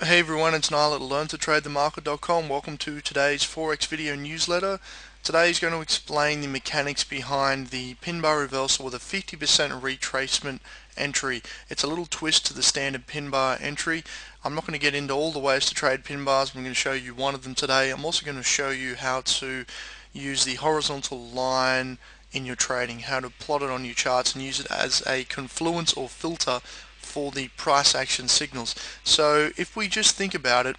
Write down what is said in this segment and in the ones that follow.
Hey everyone, it's Niall at LearnToTradeTheMarket.com. Welcome to today's Forex video newsletter. Today is going to explain the mechanics behind the pin bar reversal with a 50% retracement entry. It's a little twist to the standard pin bar entry. I'm not going to get into all the ways to trade pin bars. I'm going to show you one of them today. I'm also going to show you how to use the horizontal line in your trading, how to plot it on your charts and use it as a confluence or filter for the price action signals. So if we just think about it,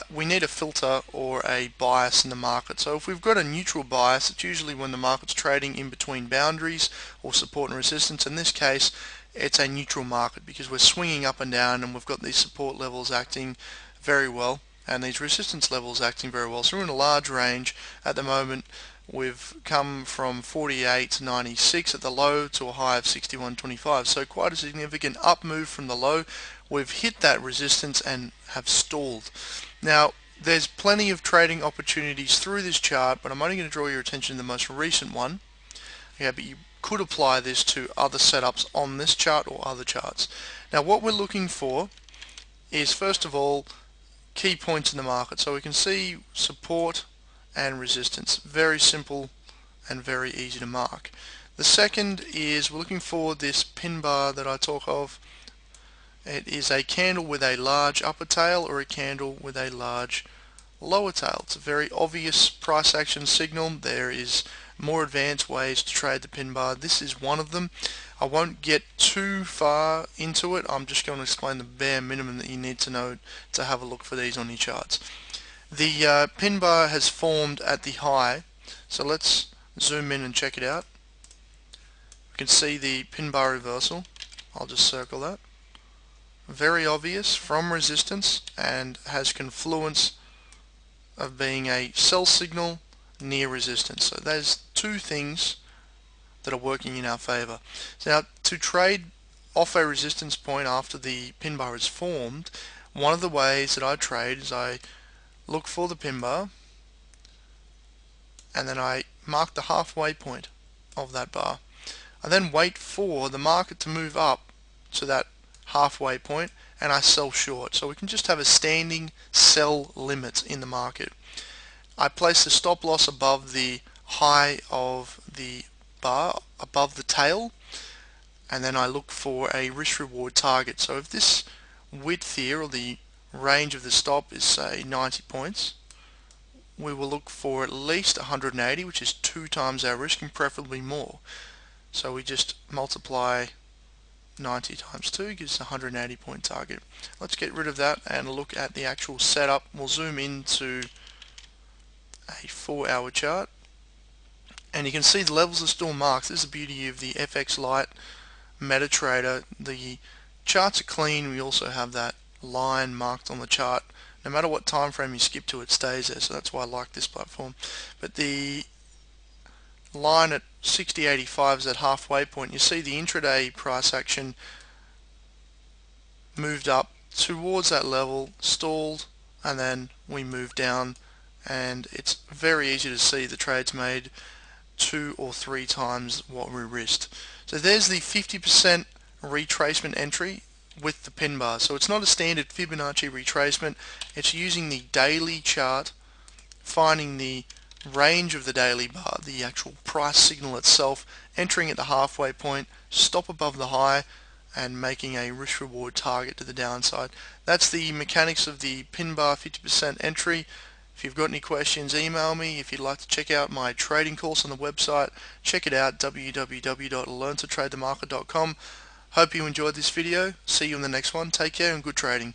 we need a filter or a bias in the market. So if we've got a neutral bias, it's usually when the market's trading in between boundaries or support and resistance. In this case, it's a neutral market because we're swinging up and down and we've got these support levels acting very well and these resistance levels acting very well. So we're in a large range at the moment. We've come from 48 to 96 at the low to a high of 61.25, so quite a significant up move from the low. We've hit that resistance and have stalled. Now there's plenty of trading opportunities through this chart, but I'm only going to draw your attention to the most recent one. Yeah, but you could apply this to other setups on this chart or other charts. Now what we're looking for is, first of all, key points in the market. So we can see support and resistance. Very simple and very easy to mark. The second is we're looking for this pin bar that I talk of. It is a candle with a large upper tail or a candle with a large lower tail. It's a very obvious price action signal. There is more advanced ways to trade the pin bar. This is one of them. I won't get too far into it. I'm just going to explain the bare minimum that you need to know to have a look for these on your charts. The pin bar has formed at the high, so let's zoom in and check it out. We can see the pin bar reversal. I'll just circle that. Very obvious from resistance and has confluence of being a sell signal near resistance. So there's two things that are working in our favor. So now to trade off a resistance point after the pin bar is formed, one of the ways that I trade is I look for the pin bar and then I mark the halfway point of that bar. I then wait for the market to move up to that halfway point and I sell short. So we can just have a standing sell limit in the market. I place the stop loss above the high of the bar, above the tail, and then I look for a risk reward target. So if this width here, or the range of the stop, is say 90 points, we will look for at least 180, which is 2 times our risk, and preferably more. So we just multiply 90 times 2 gives us a 180 point target. Let's get rid of that and look at the actual setup. We'll zoom into a 4-hour chart and you can see the levels are still marked. This is the beauty of the FX Lite MetaTrader. The charts are clean. We also have that line marked on the chart. No matter what time frame you skip to, it stays there, so that's why I like this platform. But the line at 60.85 is at halfway point. You see the intraday price action moved up towards that level, stalled, and then we moved down, and it's very easy to see the trades made 2 or 3 times what we risked. So there's the 50% retracement entry with the pin bar. So it's not a standard Fibonacci retracement. It's using the daily chart, finding the range of the daily bar, the actual price signal itself, entering at the halfway point, stop above the high, and making a risk reward target to the downside. That's the mechanics of the pin bar 50% entry. If you've got any questions, email me. If you'd like to check out my trading course on the website, check it out, www.learntotradethemarket.com. Hope you enjoyed this video. See you in the next one. Take care and good trading.